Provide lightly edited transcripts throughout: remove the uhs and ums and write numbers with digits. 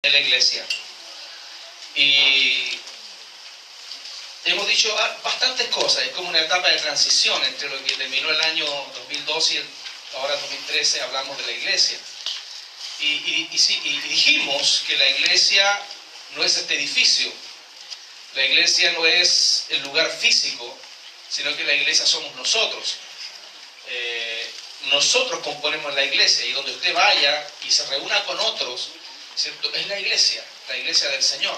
de la iglesia. Y hemos dicho bastantes cosas, es como una etapa de transición entre lo que terminó el año 2012 y ahora 2013, hablamos de la iglesia. Y dijimos que la iglesia no es este edificio, la iglesia no es el lugar físico, sino que la iglesia somos nosotros. Nosotros componemos la iglesia, y donde usted vaya y se reúna con otros, ¿cierto? Es la iglesia del Señor.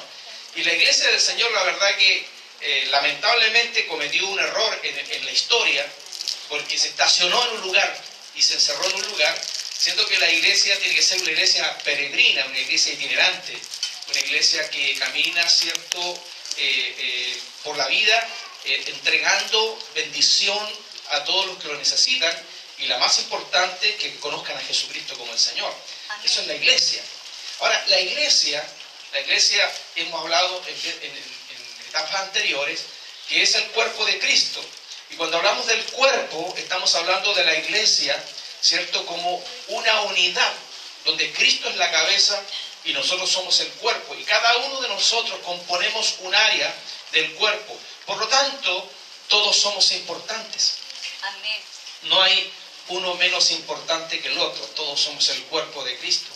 Y la iglesia del Señor, la verdad que lamentablemente cometió un error en la historia, porque se estacionó en un lugar y se encerró en un lugar, siendo que la iglesia tiene que ser una iglesia peregrina, una iglesia itinerante, una iglesia que camina, ¿cierto?, por la vida, entregando bendición a todos los que lo necesitan, y la más importante, que conozcan a Jesucristo como el Señor. Amén. Eso es la iglesia. Ahora, la iglesia hemos hablado en etapas anteriores, que es el cuerpo de Cristo. Y cuando hablamos del cuerpo, estamos hablando de la iglesia, ¿cierto?, como una unidad, donde Cristo es la cabeza y nosotros somos el cuerpo. Y cada uno de nosotros componemos un área del cuerpo. Por lo tanto, todos somos importantes. Amén. No hay uno menos importante que el otro. Todos somos el cuerpo de Cristo.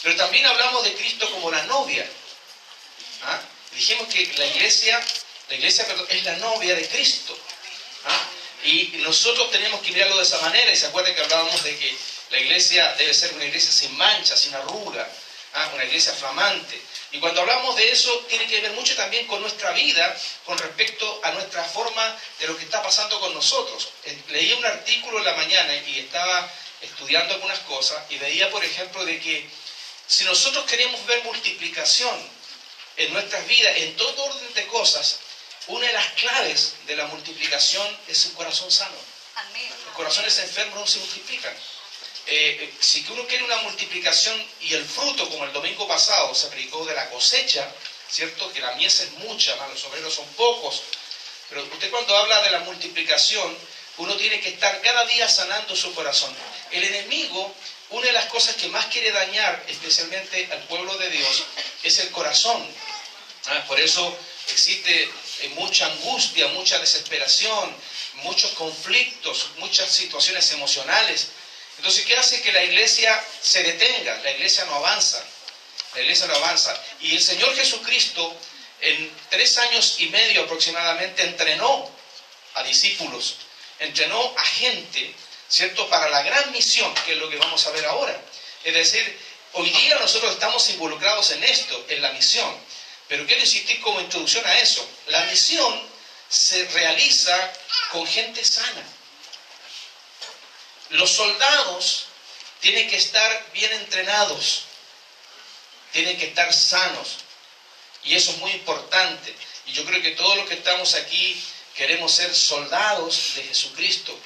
Pero también hablamos de Cristo como la novia. ¿Ah? Dijimos que la iglesia es la novia de Cristo. ¿Ah? Y nosotros tenemos que mirarlo de esa manera. Y se acuerdan que hablábamos de que la iglesia debe ser una iglesia sin mancha, sin arruga, una iglesia flamante. Y cuando hablamos de eso, tiene que ver mucho también con nuestra vida, con respecto a nuestra forma de lo que está pasando con nosotros. Leí un artículo en la mañana y estaba estudiando algunas cosas, y veía, por ejemplo, de que si nosotros queremos ver multiplicación en nuestras vidas, en todo orden de cosas, una de las claves de la multiplicación es el corazón sano. Amén. Los corazones enfermos no se multiplican. Si uno quiere una multiplicación y el fruto, como el domingo pasado se predicó de la cosecha, ¿cierto?, que la mies es mucha, los obreros son pocos, pero usted cuando habla de la multiplicación, uno tiene que estar cada día sanando su corazón. El enemigo, una de las cosas que más quiere dañar, especialmente al pueblo de Dios, es el corazón. Por eso existe mucha angustia, mucha desesperación, muchos conflictos, muchas situaciones emocionales. Entonces, ¿qué hace? Que la iglesia se detenga, la iglesia no avanza, la iglesia no avanza. Y el Señor Jesucristo, en 3 años y medio aproximadamente, entrenó a discípulos, entrenó a gente, ¿cierto?, para la gran misión, que es lo que vamos a ver ahora. Es decir, hoy día nosotros estamos involucrados en esto, en la misión. Pero quiero insistir como introducción a eso. La misión se realiza con gente sana. Los soldados tienen que estar bien entrenados, tienen que estar sanos, y eso es muy importante. Y yo creo que todos los que estamos aquí queremos ser soldados de Jesucristo,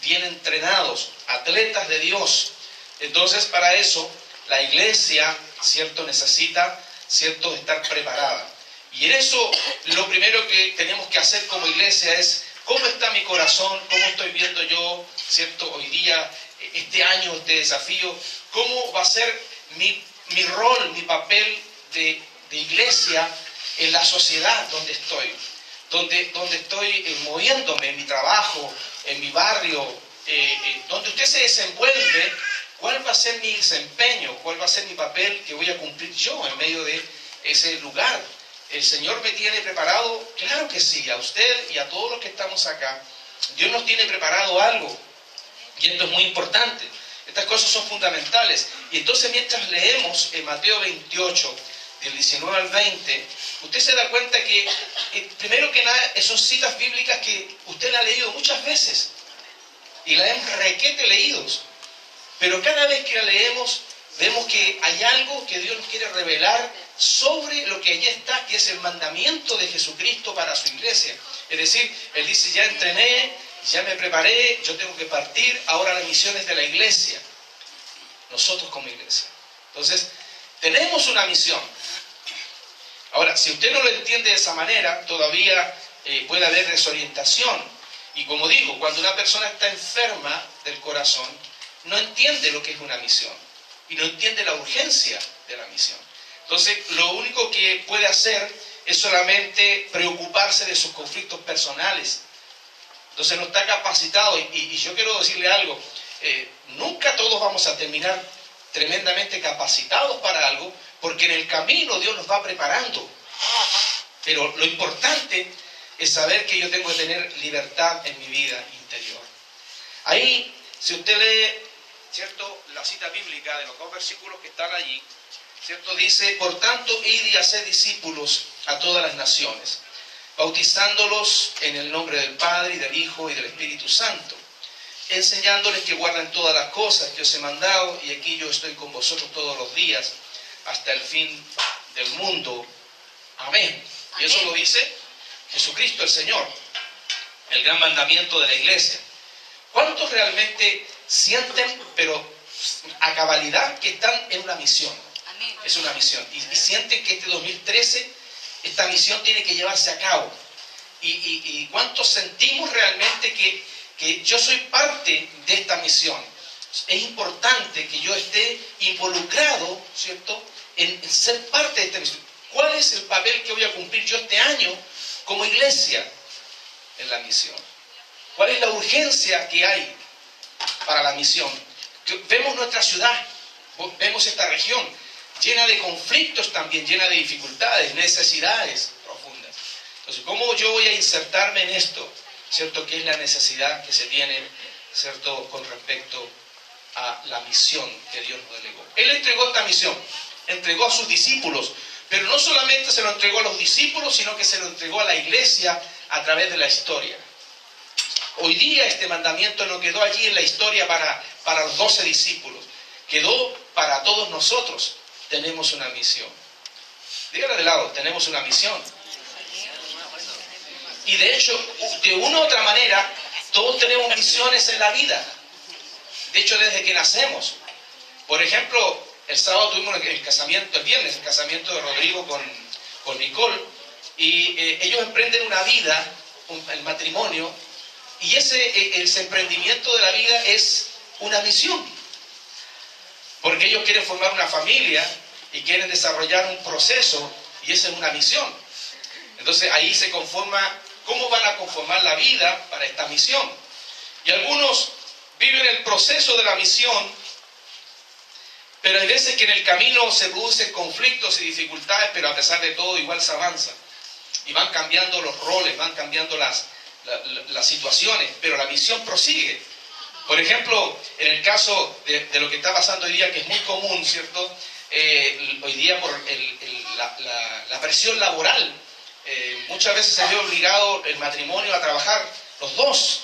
bien entrenados, atletas de Dios. Entonces, para eso la iglesia, ¿cierto?, necesita, ¿cierto?, estar preparada. Y en eso lo primero que tenemos que hacer como iglesia es: ¿cómo está mi corazón? ¿Cómo estoy viendo yo, ¿cierto?, hoy día, este año, este desafío? ¿Cómo va a ser mi rol, mi papel de iglesia en la sociedad donde estoy? Donde estoy moviéndome, en mi trabajo, en mi barrio, donde usted se desenvuelve. ¿Cuál va a ser mi desempeño? ¿Cuál va a ser mi papel que voy a cumplir yo en medio de ese lugar? ¿El Señor me tiene preparado? Claro que sí, a usted y a todos los que estamos acá. Dios nos tiene preparado algo. Y esto es muy importante. Estas cosas son fundamentales. Y entonces, mientras leemos en Mateo 28, del 19 al 20, usted se da cuenta que, primero que nada, son citas bíblicas que usted la ha leído muchas veces. Y la hemos requete leídos. Pero cada vez que la leemos, vemos que hay algo que Dios nos quiere revelar sobre lo que allí está, que es el mandamiento de Jesucristo para su iglesia. Es decir, Él dice: ya entrené, ya me preparé, yo tengo que partir, ahora la misión es de la iglesia. Nosotros como iglesia. Entonces, tenemos una misión. Ahora, si usted no lo entiende de esa manera, todavía puede haber desorientación. Y como digo, cuando una persona está enferma del corazón, no entiende lo que es una misión y no entiende la urgencia de la misión. Entonces, lo único que puede hacer es solamente preocuparse de sus conflictos personales. Entonces, no está capacitado. Y yo quiero decirle algo. Nunca todos vamos a terminar tremendamente capacitados para algo, porque en el camino Dios nos va preparando. Pero lo importante es saber que yo tengo que tener libertad en mi vida interior. Ahí, si usted lee, ¿cierto?, la cita bíblica de los 2 versículos que están allí, ¿cierto?, dice: por tanto, id y haced discípulos a todas las naciones, bautizándolos en el nombre del Padre, y del Hijo, y del Espíritu Santo, enseñándoles que guarden todas las cosas que os he mandado, y aquí yo estoy con vosotros todos los días, hasta el fin del mundo. Amén. Y eso lo dice Jesucristo el Señor, el gran mandamiento de la iglesia. ¿Cuántos realmente sienten, pero a cabalidad, que están en una misión? Amén. Es una misión. Y sienten que este 2013, esta misión tiene que llevarse a cabo. Y ¿cuántos sentimos realmente que yo soy parte de esta misión? Es importante que yo esté involucrado, ¿cierto?, en ser parte de esta misión. ¿Cuál es el papel que voy a cumplir yo este año como iglesia en la misión? ¿Cuál es la urgencia que hay para la misión? Vemos nuestra ciudad, vemos esta región llena de conflictos también, llena de dificultades, necesidades profundas. Entonces, ¿cómo yo voy a insertarme en esto? ¿Cierto? ¿Qué es la necesidad que se tiene, cierto, con respecto a la misión que Dios nos delegó? Él entregó esta misión, entregó a sus discípulos, pero no solamente se lo entregó a los discípulos, sino que se lo entregó a la iglesia a través de la historia. Hoy día este mandamiento no quedó allí en la historia para los 12 discípulos, quedó para todos nosotros. Tenemos una misión. Dígale de lado, tenemos una misión. Y de hecho, de una u otra manera, todos tenemos misiones en la vida. De hecho, desde que nacemos. Por ejemplo, el sábado tuvimos el casamiento, el viernes, el casamiento de Rodrigo con Nicole, y ellos emprenden una vida, el matrimonio, y ese emprendimiento de la vida es una misión, porque ellos quieren formar una familia y quieren desarrollar un proceso, y esa es una misión. Entonces ahí se conforma, ¿cómo van a conformar la vida para esta misión? Y algunos viven el proceso de la misión, pero hay veces que en el camino se producen conflictos y dificultades, pero a pesar de todo igual se avanza. Y van cambiando los roles, van cambiando las situaciones, pero la misión prosigue. Por ejemplo, en el caso de lo que está pasando hoy día, que es muy común, ¿cierto? Hoy día por la presión laboral, muchas veces se ve obligado el matrimonio a trabajar los dos.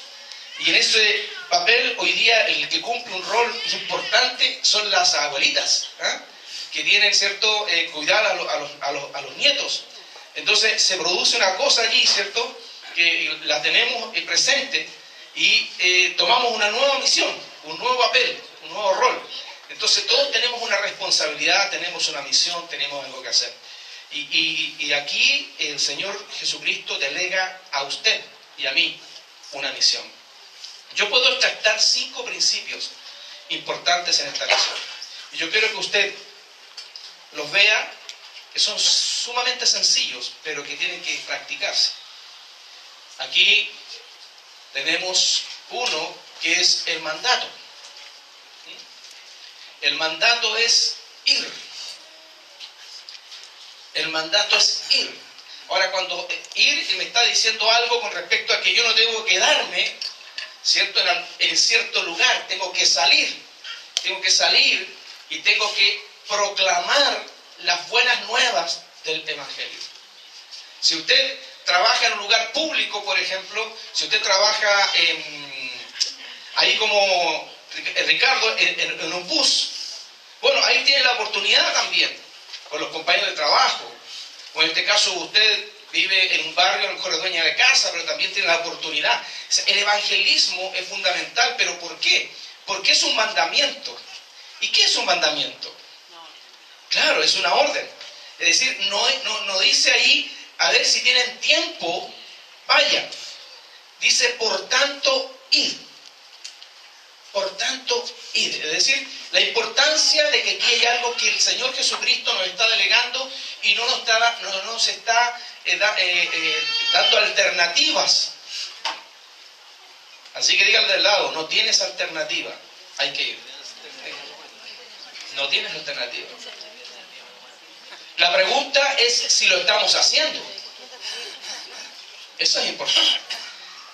Y en ese papel, hoy día, el que cumple un rol importante son las abuelitas, que tienen, ¿cierto?, cuidar a los nietos. Entonces, se produce una cosa allí, ¿cierto?, que la tenemos presente y tomamos una nueva misión, un nuevo papel, un nuevo rol. Entonces, todos tenemos una responsabilidad, tenemos una misión, tenemos algo que hacer. Y aquí el Señor Jesucristo delega a usted y a mí una misión. Yo puedo extractar 5 principios importantes en esta misión. Y yo quiero que usted los vea, que son sumamente sencillos, pero que tienen que practicarse. Aquí tenemos uno que es el mandato. El mandato es ir. El mandato es ir. Ahora, cuando ir me está diciendo algo con respecto a que yo no debo quedarme, ¿cierto?, en cierto lugar, tengo que salir y tengo que proclamar las buenas nuevas del Evangelio. Si usted trabaja en un lugar público, por ejemplo, si usted trabaja ahí como Ricardo, en un bus, bueno, ahí tiene la oportunidad también, con los compañeros de trabajo, o en este caso usted vive en un barrio, a lo mejor es dueña de casa, pero también tiene la oportunidad. El evangelismo es fundamental, ¿pero por qué? Porque es un mandamiento. ¿Y qué es un mandamiento? Claro, es una orden. Es decir, no dice ahí, a ver si tienen tiempo, vayan. Dice, por tanto, id. Por tanto, id. Es decir, la importancia de que aquí hay algo que el Señor Jesucristo nos está delegando y no nos está dando alternativas. Así que dígale del lado, no tienes alternativa, hay que ir. No tienes alternativa. La pregunta es si lo estamos haciendo. Eso es importante.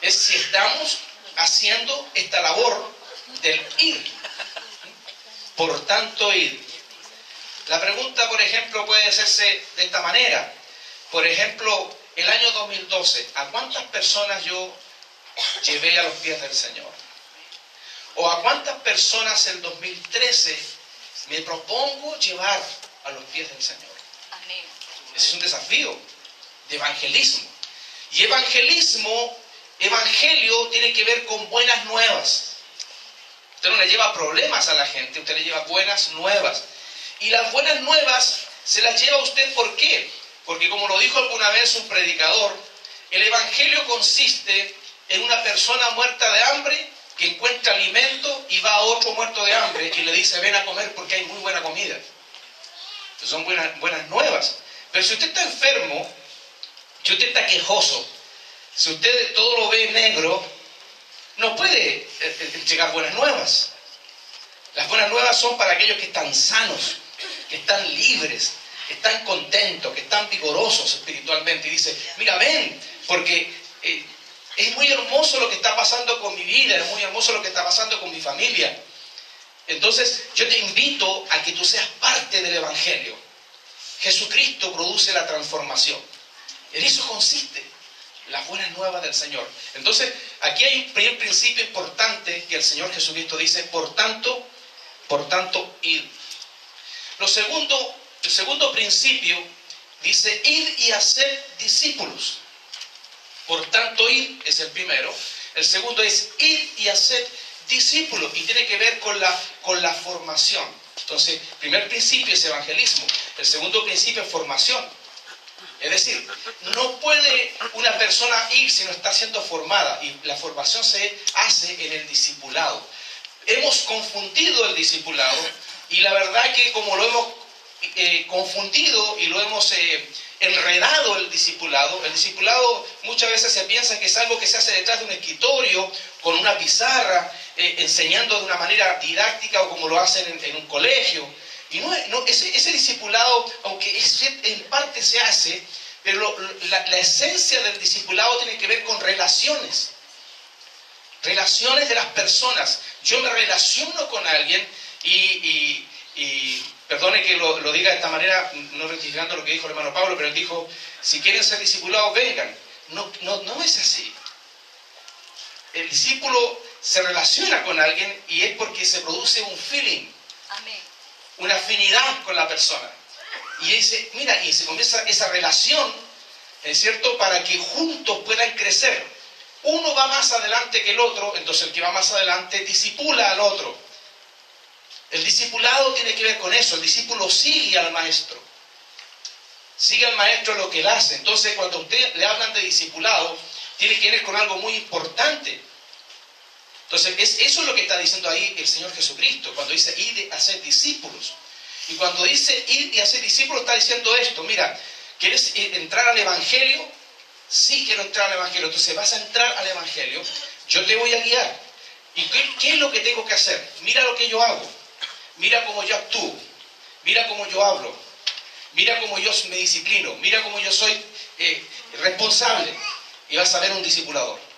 Es si estamos haciendo esta labor del ir. Por tanto, ir. La pregunta, por ejemplo, puede hacerse de esta manera. Por ejemplo, el año 2012, ¿a cuántas personas yo llevé a los pies del Señor? ¿O a cuántas personas el 2013 me propongo llevar a los pies del Señor? Amén. Ese es un desafío de evangelismo. Y evangelio tiene que ver con buenas nuevas. Usted no le lleva problemas a la gente, usted le lleva buenas nuevas. Y las buenas nuevas se las lleva a usted, ¿por qué? Porque como lo dijo alguna vez un predicador, el evangelio consiste en una persona muerta de hambre que encuentra alimento y va a otro muerto de hambre y le dice, ven a comer porque hay muy buena comida. Entonces son buenas nuevas. Pero si usted está enfermo, si usted está quejoso, si usted todo lo ve negro, no puede llegar buenas nuevas. Las buenas nuevas son para aquellos que están sanos, que están libres, que están contentos, que están vigorosos espiritualmente. Y dice, mira, ven, porque es muy hermoso lo que está pasando con mi vida, es muy hermoso lo que está pasando con mi familia. Entonces, yo te invito a que tú seas parte del Evangelio. Jesucristo produce la transformación. En eso consiste las buenas nuevas del Señor. Entonces, aquí hay un primer principio importante que el Señor Jesucristo dice, por tanto, id. El segundo principio dice, id y haced discípulos. Por tanto, id es el primero. El segundo es, id y haced discípulos. Y tiene que ver con la formación. Entonces, el primer principio es evangelismo. El segundo principio es formación. Es decir, no puede una persona ir si no está siendo formada, y la formación se hace en el discipulado. Hemos confundido el discipulado y la verdad que como lo hemos confundido y lo hemos enredado el discipulado muchas veces se piensa que es algo que se hace detrás de un escritorio, con una pizarra, enseñando de una manera didáctica o como lo hacen en un colegio. Y ese discipulado, aunque en parte se hace, pero la esencia del discipulado tiene que ver con relaciones. Relaciones de las personas. Yo me relaciono con alguien y perdone que lo diga de esta manera, no rectificando lo que dijo el hermano Pablo, pero él dijo, si quieren ser discipulados, vengan. No es así. El discípulo se relaciona con alguien y es porque se produce un feeling. Amén. Una afinidad con la persona. Y dice, mira, y se comienza esa relación, ¿es cierto?, para que juntos puedan crecer. Uno va más adelante que el otro, entonces el que va más adelante discipula al otro. El discipulado tiene que ver con eso, el discípulo sigue al maestro. Sigue al maestro lo que él hace. Entonces, cuando a usted le hablan de discipulado, tiene que ver con algo muy importante. Entonces, eso es lo que está diciendo ahí el Señor Jesucristo, cuando dice, id a ser discípulos. Y cuando dice, id y a ser discípulos, está diciendo esto, mira, ¿quieres entrar al Evangelio? Sí, quiero entrar al Evangelio. Entonces, vas a entrar al Evangelio, yo te voy a guiar. ¿Y qué es lo que tengo que hacer? Mira lo que yo hago, mira cómo yo actúo, mira cómo yo hablo, mira cómo yo me disciplino, mira cómo yo soy responsable. Y vas a ver un discipulador.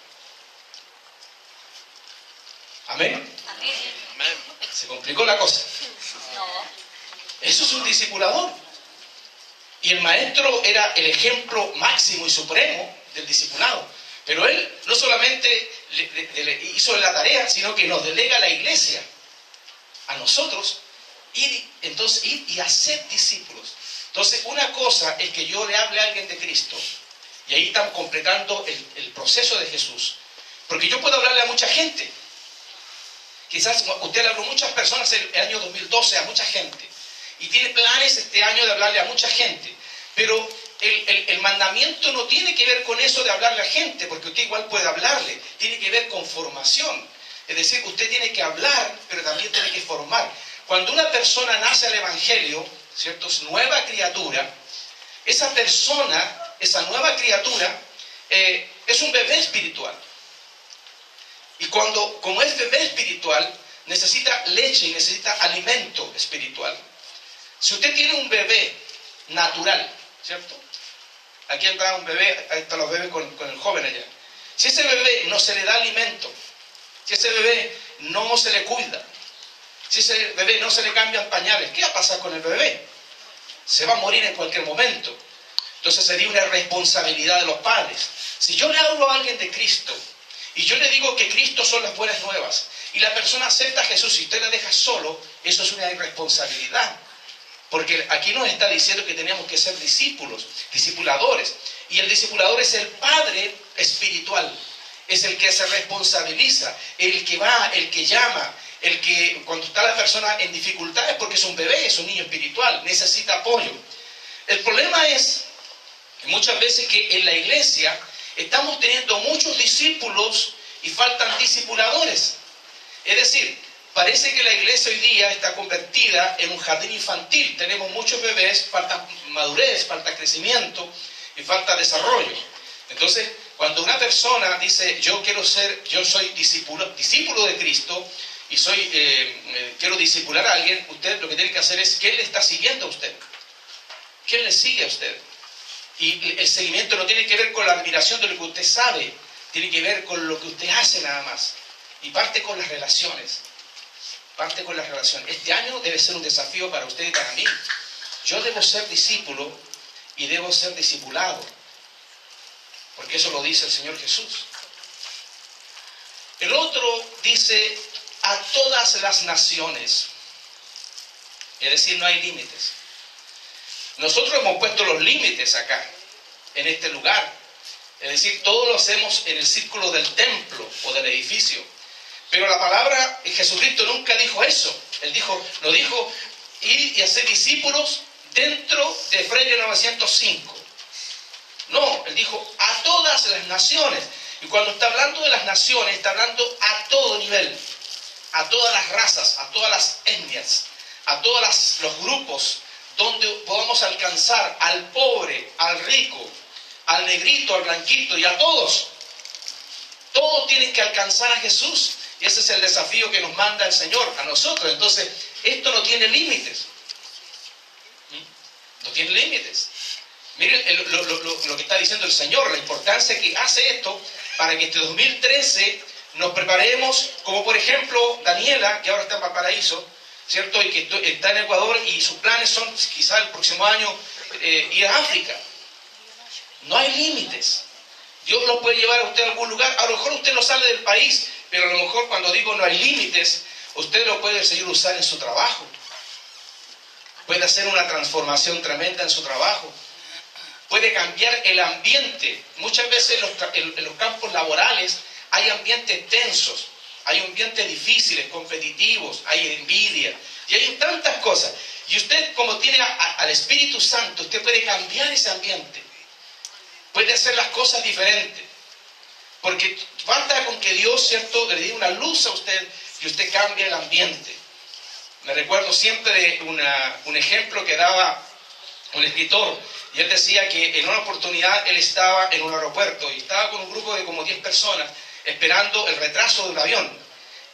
¿Amén? Amén. Se complicó la cosa. No. Eso es un discipulador. Y el maestro era el ejemplo máximo y supremo del discipulado. Pero él no solamente le hizo la tarea, sino que nos delega a la iglesia, a nosotros, ir y hacer discípulos. Entonces, una cosa es que yo le hable a alguien de Cristo, y ahí estamos completando el proceso de Jesús. Porque yo puedo hablarle a mucha gente. Quizás usted le habló a muchas personas el año 2012, a mucha gente. Y tiene planes este año de hablarle a mucha gente. Pero el mandamiento no tiene que ver con eso de hablarle a gente, porque usted igual puede hablarle. Tiene que ver con formación. Es Es decir, usted tiene que hablar, pero también tiene que formar. Cuando una persona nace al Evangelio, ¿cierto? Es nueva criatura. Esa persona, esa nueva criatura, es un bebé espiritual. Y como es bebé espiritual, necesita leche y necesita alimento espiritual. Si usted tiene un bebé natural, ¿cierto? Aquí entra un bebé, ahí están los bebés con el joven allá. Si ese bebé no se le da alimento, si ese bebé no se le cuida, si ese bebé no se le cambian pañales, ¿qué va a pasar con el bebé? Se va a morir en cualquier momento. Entonces sería una responsabilidad de los padres. Si yo le hablo a alguien de Cristo y yo le digo que Cristo son las buenas nuevas y la persona acepta a Jesús y usted la deja solo, eso es una irresponsabilidad. Porque aquí nos está diciendo que tenemos que ser discípulos, discipuladores. Y el discipulador es el padre espiritual. Es el que se responsabiliza, el que va, el que llama, el que cuando está la persona en dificultades, porque es un bebé, es un niño espiritual, necesita apoyo. El problema es que muchas veces que en la iglesia estamos teniendo muchos discípulos y faltan discipuladores. Es decir, parece que la iglesia hoy día está convertida en un jardín infantil. Tenemos muchos bebés, falta madurez, falta crecimiento y falta desarrollo. Entonces, cuando una persona dice, yo soy discípulo de Cristo y quiero discipular a alguien, usted lo que tiene que hacer es, ¿quién le está siguiendo a usted? ¿Quién le sigue a usted? Y el seguimiento no tiene que ver con la admiración de lo que usted sabe, tiene que ver con lo que usted hace nada más. Y parte con las relaciones. Parte con las relaciones. Este año debe ser un desafío para usted y para mí. Yo debo ser discípulo y debo ser discipulado. Porque eso lo dice el Señor Jesús. El otro dice, a todas las naciones. Es decir, no hay límites. Nosotros hemos puesto los límites acá, en este lugar. Es decir, todo lo hacemos en el círculo del templo o del edificio. Pero la palabra, Jesucristo nunca dijo eso. Él nos dijo, ir y hacer discípulos dentro de Freire 905. No, Él dijo, a todas las naciones. Y cuando está hablando de las naciones, está hablando a todo nivel. A todas las razas, a todas las etnias, a todos los grupos, donde podamos alcanzar al pobre, al rico, al negrito, al blanquito y a todos. Todos tienen que alcanzar a Jesús. Y ese es el desafío que nos manda el Señor a nosotros. Entonces, esto no tiene límites. No tiene límites. Miren lo que está diciendo el Señor, la importancia que hace esto para que este 2013 nos preparemos, como por ejemplo Daniela, que ahora está en Valparaíso, ¿cierto? Y que está en Ecuador y sus planes son quizá el próximo año ir a África. No hay límites. Dios lo puede llevar a usted a algún lugar. A lo mejor usted no sale del país, pero a lo mejor cuando digo no hay límites, usted lo puede seguir usar en su trabajo. Puede hacer una transformación tremenda en su trabajo. Puede cambiar el ambiente. Muchas veces en los campos laborales hay ambientes tensos, hay ambientes difíciles, competitivos, hay envidia, y hay tantas cosas. Y usted, como tiene al Espíritu Santo, usted puede cambiar ese ambiente. Puede hacer las cosas diferentes. Porque basta con que Dios, ¿cierto?, le dé una luz a usted y usted cambia el ambiente. Me recuerdo siempre de un ejemplo que daba un escritor, y él decía que en una oportunidad él estaba en un aeropuerto y estaba con un grupo de como 10 personas esperando el retraso de un avión.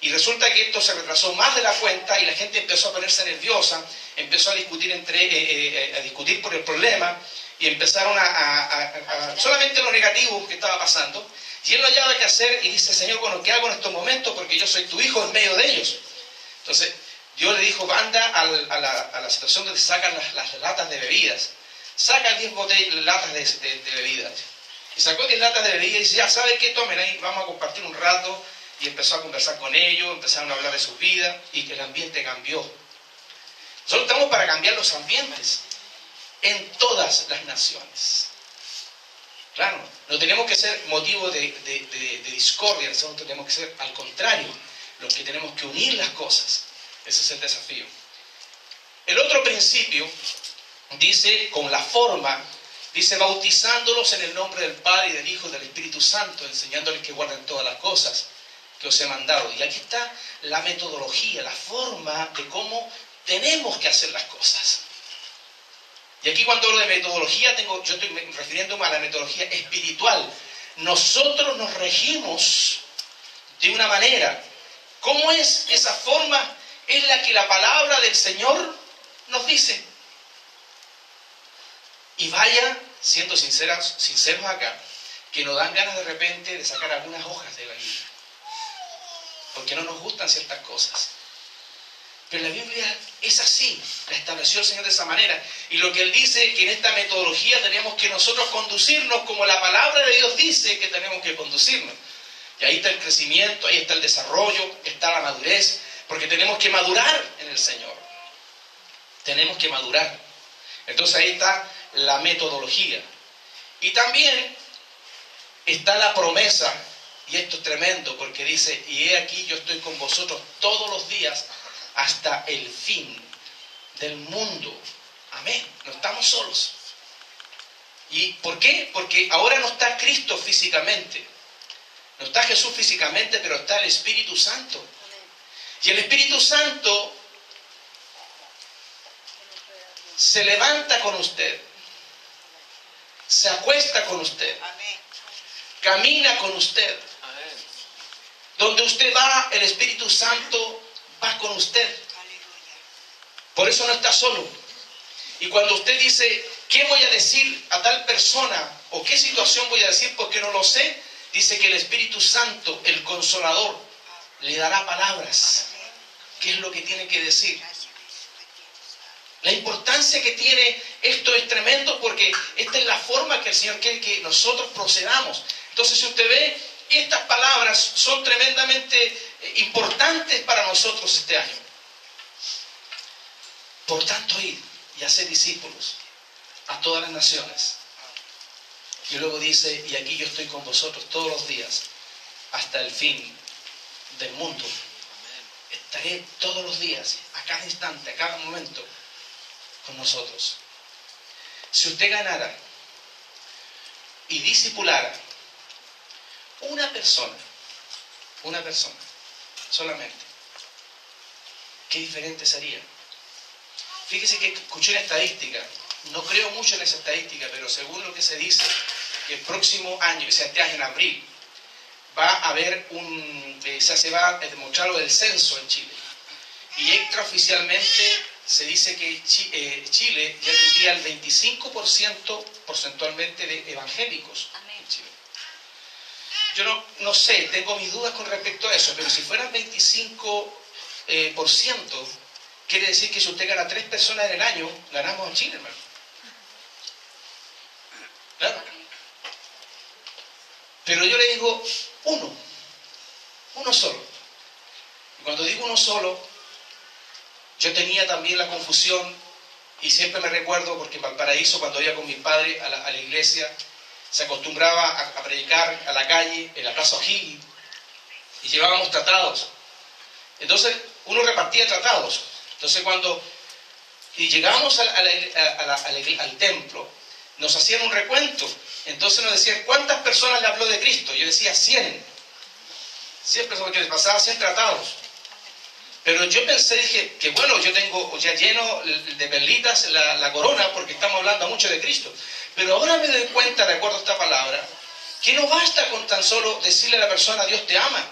Y resulta que esto se retrasó más de la cuenta y la gente empezó a ponerse nerviosa, empezó a discutir discutir por el problema y empezaron solamente lo negativo que estaba pasando. Y él no hallaba qué hacer y dice, Señor, bueno, ¿qué hago en estos momentos? Porque yo soy tu hijo en medio de ellos. Entonces Dios le dijo, anda a la situación donde sacan las latas de bebidas. Saca 10 latas de bebidas. Y sacó 10 latas de bebidas y dice, ya, ¿sabe qué? Tomen ahí, vamos a compartir un rato. Y empezó a conversar con ellos, empezaron a hablar de sus vidas y que el ambiente cambió. Nosotros estamos para cambiar los ambientes en todas las naciones. Claro, no tenemos que ser motivo de discordia, nosotros tenemos que ser al contrario, los que tenemos que unir las cosas. Ese es el desafío. El otro principio dice, con la forma, dice, bautizándolos en el nombre del Padre y del Hijo y del Espíritu Santo, enseñándoles que guarden todas las cosas. que os he mandado. Y aquí está la metodología, la forma de cómo tenemos que hacer las cosas. Y aquí cuando hablo de metodología, yo estoy refiriéndome a la metodología espiritual. Nosotros nos regimos de una manera. ¿Cómo es esa forma? Es la que la palabra del Señor nos dice. Y vaya, siendo sinceros acá, que nos dan ganas de repente de sacar algunas hojas de la Biblia. Porque no nos gustan ciertas cosas. Pero la Biblia es así, la estableció el Señor de esa manera. Y lo que Él dice, que en esta metodología tenemos que nosotros conducirnos como la palabra de Dios dice que tenemos que conducirnos. Y ahí está el crecimiento, ahí está el desarrollo, está la madurez, porque tenemos que madurar en el Señor. Tenemos que madurar. Entonces ahí está la metodología. Y también está la promesa, y esto es tremendo, porque dice, y he aquí yo estoy con vosotros todos los días, hasta el fin del mundo. Amén. No estamos solos. ¿Y por qué? Porque ahora no está Cristo físicamente. No está Jesús físicamente, pero está el Espíritu Santo. Y el Espíritu Santo se levanta con usted. Se acuesta con usted. Camina con usted. Donde usted va, el Espíritu Santo va con usted. Por eso no está solo. Y cuando usted dice, ¿qué voy a decir a tal persona? ¿O qué situación voy a decir porque no lo sé? Dice que el Espíritu Santo, el Consolador, le dará palabras. ¿Qué es lo que tiene que decir? La importancia que tiene esto es tremendo porque esta es la forma que el Señor quiere que nosotros procedamos. Entonces, si usted ve, estas palabras son tremendamente importantes para nosotros este año. Por tanto, id y haced discípulos a todas las naciones. Y luego dice, y aquí yo estoy con vosotros todos los días, hasta el fin del mundo. Estaré todos los días, a cada instante, a cada momento, con nosotros. Si usted ganara y discipulara una persona solamente, qué diferente sería. Fíjese que escuché una estadística, no creo mucho en esa estadística, pero según lo que se dice, que el próximo año, o sea, este año en abril, va a haber se va a demostrar lo del censo en Chile. Y extraoficialmente se dice que Chile ya tendría el 25% porcentualmente de evangélicos en Chile. Yo no sé, tengo mis dudas con respecto a eso, pero si fueran 25%, quiere decir que si usted gana 3 personas en el año, ganamos en Chile, hermano. Claro. Pero yo le digo uno solo. Y cuando digo uno solo, yo tenía también la confusión, y siempre me recuerdo, porque en Valparaíso, cuando iba con mis padres a la iglesia, se acostumbraba a predicar a la calle, en la Plaza O'Higgins, y llevábamos tratados. Entonces, uno repartía tratados. Entonces, cuando llegábamos al templo, nos hacían un recuento. Entonces nos decían, ¿cuántas personas le habló de Cristo? Yo decía, 100. 100 personas, que les pasaba 100 tratados. Pero yo pensé, dije, que bueno, yo tengo ya lleno de perlitas la corona, porque estamos hablando mucho de Cristo. Pero ahora me doy cuenta, de acuerdo a esta palabra, que no basta con tan solo decirle a la persona, Dios te ama.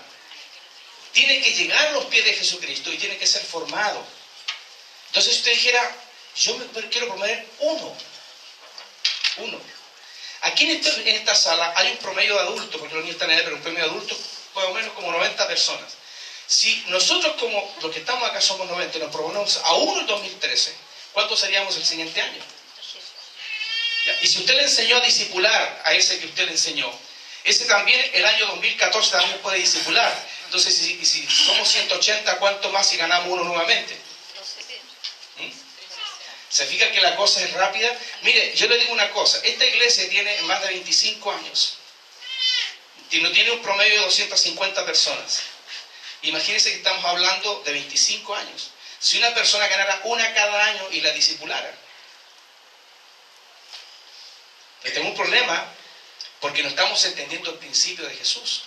Tiene que llegar a los pies de Jesucristo y tiene que ser formado. Entonces, si usted dijera, yo quiero proponer uno. Aquí en esta sala hay un promedio de adultos, porque los niños están en edad, pero un promedio de adultos, más o menos como 90 personas. Si nosotros, como los que estamos acá somos 90, nos proponemos a uno en 2013, ¿cuántos seríamos el siguiente año? Ya. Y si usted le enseñó a discipular a ese que usted le enseñó, ese también el año 2014 también puede discipular. Entonces, si somos 180, ¿cuánto más si ganamos uno nuevamente? ¿Se fija que la cosa es rápida? Mire, yo le digo una cosa, esta iglesia tiene más de 25 años y no tiene un promedio de 250 personas. Imagínense que estamos hablando de 25 años. Si una persona ganara una cada año y la discipulara, tenemos un problema porque no estamos entendiendo el principio de Jesús.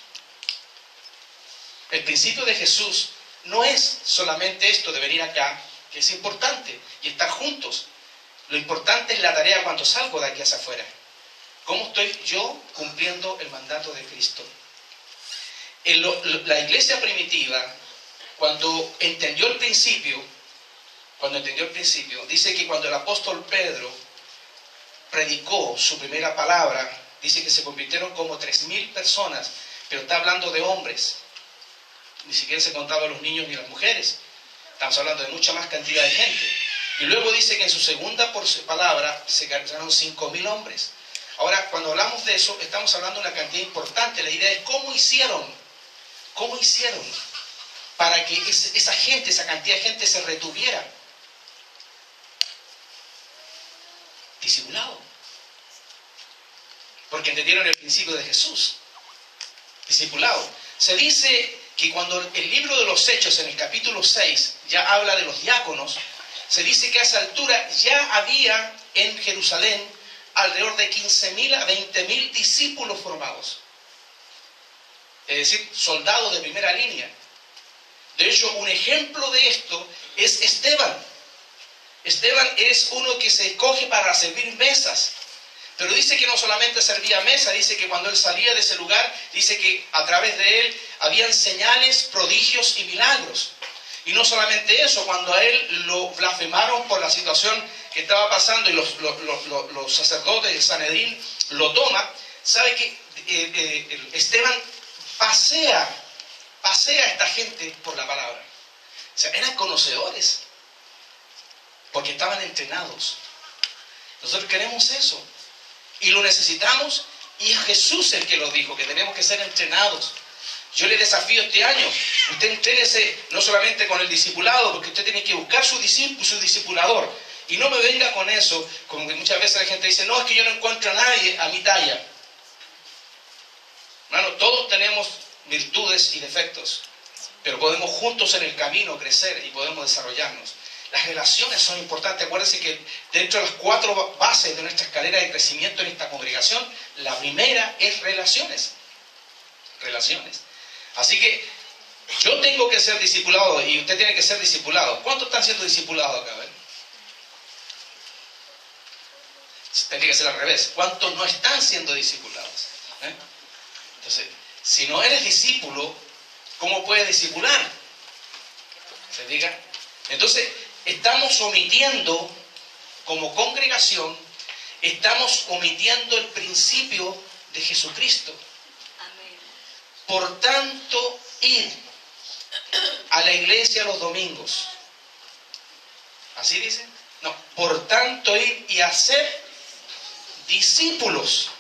El principio de Jesús no es solamente esto de venir acá, que es importante, y estar juntos. Lo importante es la tarea cuando salgo de aquí hacia afuera. ¿Cómo estoy yo cumpliendo el mandato de Cristo? La iglesia primitiva, cuando entendió el principio, dice que cuando el apóstol Pedro predicó su primera palabra, dice que se convirtieron como 3.000 personas, pero está hablando de hombres. Ni siquiera se contaba los niños ni las mujeres. Estamos hablando de mucha más cantidad de gente. Y luego dice que en su segunda palabra se ganaron 5.000 hombres. Ahora, cuando hablamos de eso, estamos hablando de una cantidad importante. La idea es cómo hicieron para que esa gente, esa cantidad de gente se retuviera. Discipulado. Porque entendieron el principio de Jesús. Discipulado. Se dice que cuando el libro de los Hechos, en el capítulo 6, ya habla de los diáconos, se dice que a esa altura ya había en Jerusalén alrededor de 15.000 a 20.000 discípulos formados. Es decir, soldados de primera línea. De hecho, un ejemplo de esto es Esteban. Esteban es uno que se escoge para servir mesas. Pero dice que no solamente servía mesa, dice que cuando él salía de ese lugar, dice que a través de él habían señales, prodigios y milagros. Y no solamente eso, cuando a él lo blasfemaron por la situación que estaba pasando y los sacerdotes de Sanedrín lo toman, sabe que Esteban pasea a esta gente por la palabra. O sea, eran conocedores, porque estaban entrenados. Nosotros queremos eso. Y lo necesitamos, y es Jesús el que lo dijo, que tenemos que ser entrenados. Yo le desafío este año, usted entrénese no solamente con el discipulado, porque usted tiene que buscar su discipulador. Y no me venga con eso, como que muchas veces la gente dice, no, es que yo no encuentro a nadie a mi talla. Hermano, todos tenemos virtudes y defectos, pero podemos juntos en el camino crecer y podemos desarrollarnos. Las relaciones son importantes. Acuérdense que dentro de las 4 bases de nuestra escalera de crecimiento en esta congregación, la primera es relaciones. Relaciones. Así que yo tengo que ser discipulado y usted tiene que ser discipulado. ¿Cuántos están siendo discipulados acá? Tendría que ser al revés. ¿Cuántos no están siendo discipulados? Entonces, si no eres discípulo, ¿cómo puedes discipular? ¿Se diga? Entonces, estamos omitiendo, como congregación, estamos omitiendo el principio de Jesucristo. Amén. Por tanto, ir a la iglesia los domingos. ¿Así dice? No, por tanto, ir y hacer discípulos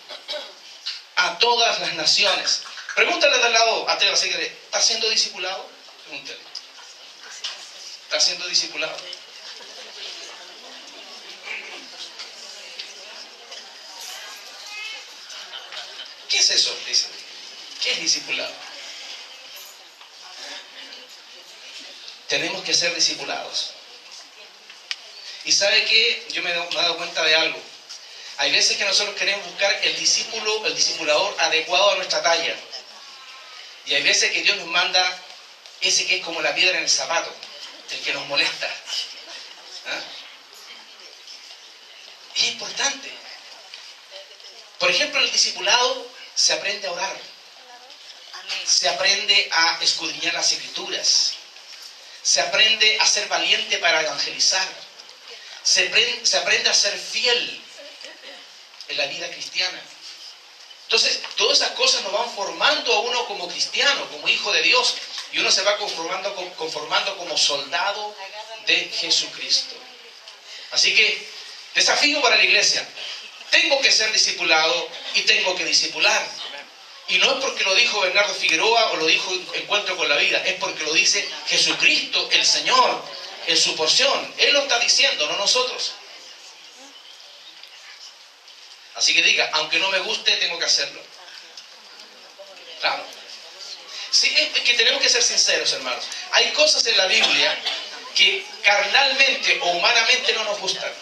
a todas las naciones. Pregúntale de al lado, atrévase, ¿está siendo discipulado? Pregúntale. ¿Está siendo discipulado? ¿Qué es eso? Dice. ¿Qué es discipulado? Tenemos que ser discipulados. ¿Y sabe qué? Yo me he dado cuenta de algo. Hay veces que nosotros queremos buscar el discipulador adecuado a nuestra talla. Y hay veces que Dios nos manda ese que es como la piedra en el zapato, el que nos molesta. ¿Ah? Es importante. Por ejemplo, en el discipulado se aprende a orar. Se aprende a escudriñar las escrituras. Se aprende a ser valiente para evangelizar. Se aprende a ser fiel en la vida cristiana. Entonces, todas esas cosas nos van formando a uno como cristiano, como hijo de Dios, y uno se va conformando como soldado de Jesucristo. Así que, desafío para la iglesia. Tengo que ser discipulado y tengo que discipular. Y no es porque lo dijo Bernardo Figueroa o lo dijo Encuentro con la Vida, es porque lo dice Jesucristo, el Señor, en su porción. Él lo está diciendo, no nosotros. Así que diga, aunque no me guste, tengo que hacerlo. Claro. Sí, es que tenemos que ser sinceros, hermanos. Hay cosas en la Biblia que carnalmente o humanamente no nos gustan.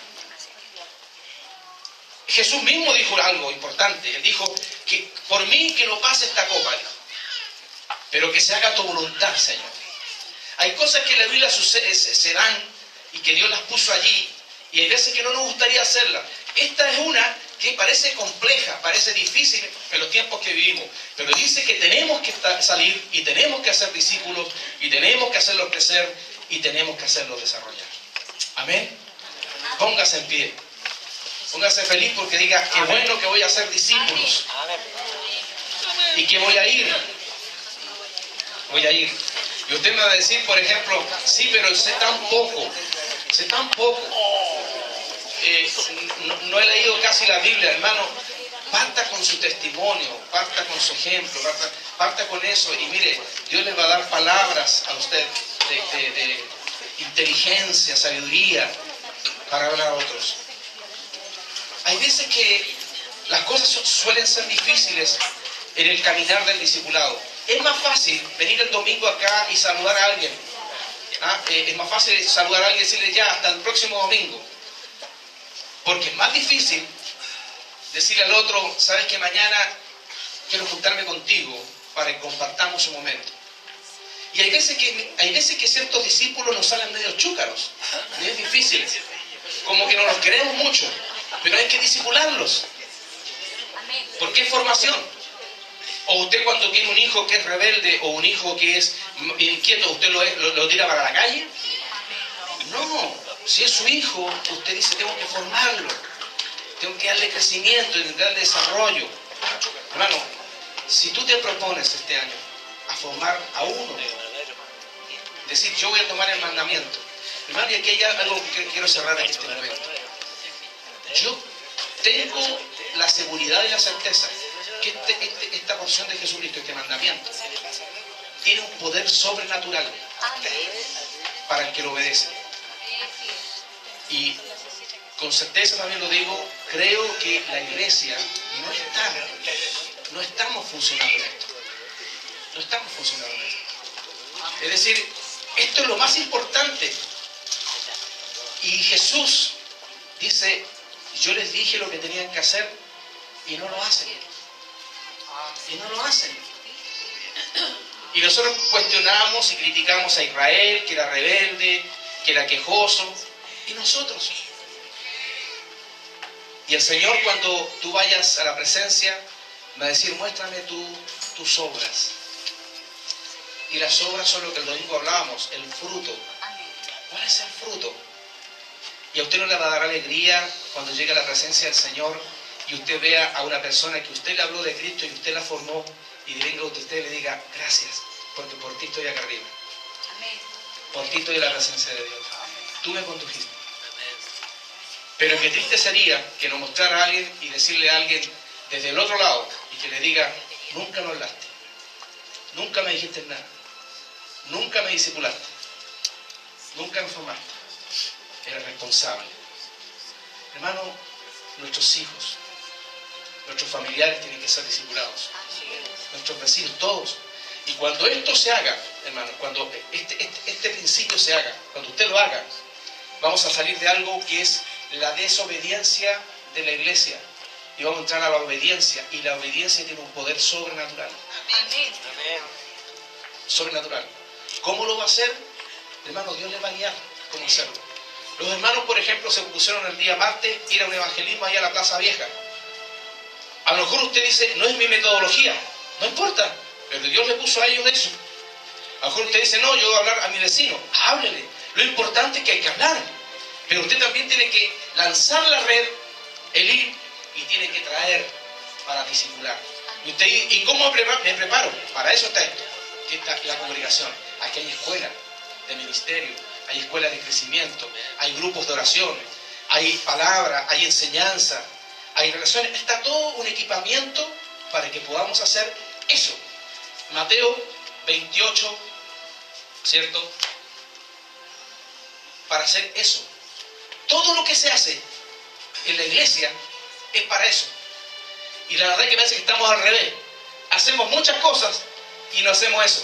Jesús mismo dijo algo importante. Él dijo que por mí que no pase esta copa. Dijo. pero que se haga tu voluntad, Señor. Hay cosas que en la Biblia se dan y que Dios las puso allí, y hay veces que no nos gustaría hacerlas. Esta es una que parece compleja, parece difícil en los tiempos que vivimos, pero dice que tenemos que salir y tenemos que hacer discípulos y tenemos que hacerlos crecer y tenemos que hacerlos desarrollar. Amén. Póngase en pie. Póngase feliz porque diga, qué bueno que voy a hacer discípulos. Y que voy a ir. Voy a ir. Y usted me va a decir, por ejemplo, sí, pero sé tan poco. Sé tan poco. No he leído casi la Biblia, hermano. Parta con su testimonio, parta con su ejemplo, parta con eso. Y mire, Dios les va a dar palabras a usted de inteligencia, sabiduría, para hablar a otros. Hay veces que las cosas suelen ser difíciles en el caminar del discipulado. Es más fácil venir el domingo acá y saludar a alguien. Es más fácil saludar a alguien y decirle ya, hasta el próximo domingo. Porque es más difícil decirle al otro, sabes que mañana quiero juntarme contigo para que compartamos un momento. Y hay veces que ciertos discípulos nos salen medio chúcaros, medio difíciles, como que no los queremos mucho, pero hay que discipularlos, porque es formación. O usted cuando tiene un hijo que es rebelde o un hijo que es inquieto, ¿usted lo tira para la calle? No, si es su hijo, usted dice, tengo que formarlo, tengo que darle crecimiento, darle desarrollo. Hermano, si tú te propones este año a formar a uno, decir, yo voy a tomar el mandamiento. Hermano, y aquí hay algo que quiero cerrar en este momento. Yo tengo la seguridad y la certeza que esta porción de Jesucristo, este mandamiento, tiene un poder sobrenatural para el que lo obedece. Y con certeza también lo digo, creo que la iglesia no estamos funcionando en esto. No estamos funcionando en esto. Es decir, esto es lo más importante. Y Jesús dice, yo les dije lo que tenían que hacer y no lo hacen. Y no lo hacen. Y nosotros cuestionamos y criticamos a Israel, que era rebelde, que era quejoso. ¿Y nosotros? Y el Señor, cuando tú vayas a la presencia, va a decir, muéstrame tus obras. Y las obras son lo que el domingo hablábamos, el fruto. ¿Cuál es el fruto? Y a usted no le va a dar alegría cuando llegue a la presencia del Señor y usted vea a una persona que usted le habló de Cristo y usted la formó y venga usted y le diga, gracias, porque por ti estoy acá arriba. Por ti estoy en la presencia de Dios. Tú me condujiste. Pero qué triste sería que nos mostrara a alguien y decirle a alguien desde el otro lado y que le diga, nunca me hablaste, nunca me dijiste nada, nunca me discipulaste, nunca me formaste, eres responsable. Hermano, nuestros hijos, nuestros familiares tienen que ser discipulados, nuestros vecinos, todos. Y cuando esto se haga, hermano, cuando este principio se haga, cuando usted lo haga, vamos a salir de algo que es la desobediencia de la iglesia y vamos a entrar a la obediencia, y la obediencia tiene un poder sobrenatural. Amén. Sobrenatural. ¿Cómo lo va a hacer? Hermano, Dios le va a guiar cómo hacerlo. Los hermanos, por ejemplo, se propusieron el día martes ir a un evangelismo allá a la Plaza Vieja. A lo mejor usted dice, no es mi metodología, no importa, pero Dios le puso a ellos eso. A lo mejor usted dice, no, yo voy a hablar a mi vecino, háblele. Lo importante es que hay que hablar, pero usted también tiene que lanzar la red, el ir, y tiene que traer para discipular. ¿Y cómo me preparo? Para eso está esto, que está la congregación. Aquí hay escuelas de ministerio, hay escuelas de crecimiento, hay grupos de oración, hay palabra, hay enseñanza, hay relaciones. Está todo un equipamiento para que podamos hacer eso. Mateo 28, ¿cierto? Para hacer eso. Todo lo que se hace en la iglesia es para eso. Y la verdad es que parece que estamos al revés. Hacemos muchas cosas y no hacemos eso.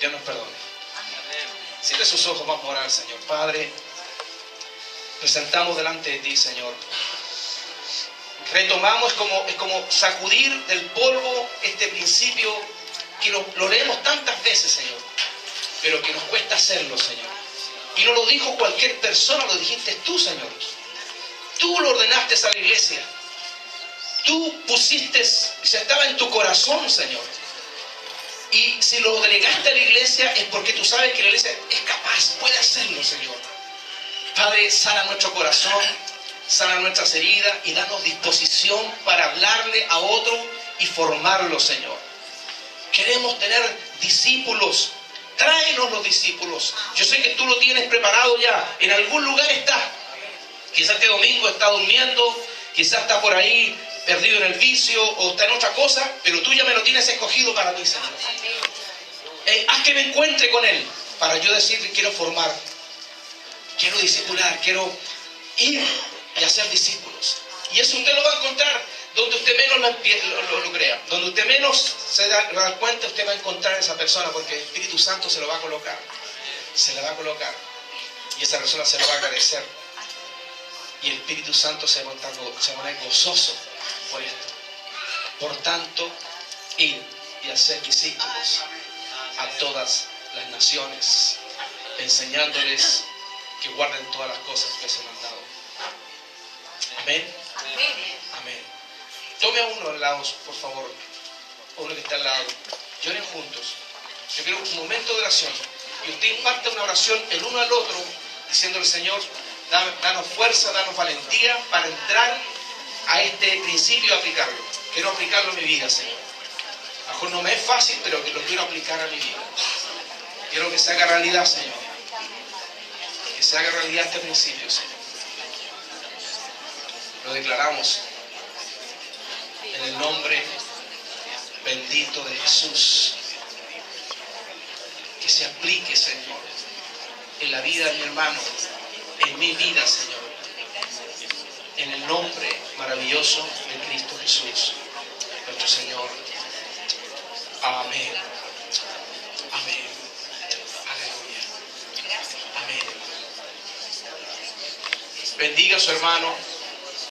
Dios nos perdone. Cierre sus ojos, vamos a orar al Señor. Padre, presentamos delante de ti, Señor. Retomamos, es como sacudir del polvo este principio que lo leemos tantas veces, Señor, pero que nos cuesta hacerlo, Señor. Y no lo dijo cualquier persona, lo dijiste tú, Señor. Tú lo ordenaste a la iglesia. Tú pusiste, se estaba en tu corazón, Señor. Y si lo delegaste a la iglesia es porque tú sabes que la iglesia es capaz, puede hacerlo, Señor. Padre, sana nuestro corazón, sana nuestras heridas y danos disposición para hablarle a otro y formarlo, Señor. Queremos tener discípulos. Tráenos los discípulos. Yo sé que tú lo tienes preparado ya. En algún lugar está. Quizás este domingo está durmiendo, quizás está por ahí perdido en el vicio o está en otra cosa, pero tú ya me lo tienes escogido para mí, Señor. Haz que me encuentre con Él para yo decirle, quiero formar, quiero discipular, quiero ir y hacer discípulos. Y eso usted lo va a encontrar donde usted menos lo crea. Donde usted menos se da cuenta, usted va a encontrar a esa persona porque el Espíritu Santo se lo va a colocar. Se la va a colocar. Y esa persona se lo va a agradecer. Y el Espíritu Santo se va a poner gozoso por esto. Por tanto, ir y hacer discípulos a todas las naciones, enseñándoles que guarden todas las cosas que se me han dado. Amén. Amén. Tome a uno al lado, por favor. Uno que está al lado. Lloren juntos. Yo quiero un momento de oración. Y usted imparte una oración el uno al otro, diciéndole, Señor, danos fuerza, danos valentía para entrar a este principio y aplicarlo. Quiero aplicarlo a mi vida, Señor. A lo mejor no me es fácil, pero que lo quiero aplicar a mi vida. Quiero que se haga realidad, Señor. Que se haga realidad este principio, Señor. Lo declaramos en el nombre bendito de Jesús. Que se aplique, Señor, en la vida de mi hermano, en mi vida, Señor. En el nombre maravilloso de Cristo Jesús, nuestro Señor. Amén. Amén. Aleluya. Amén. Bendiga a su hermano.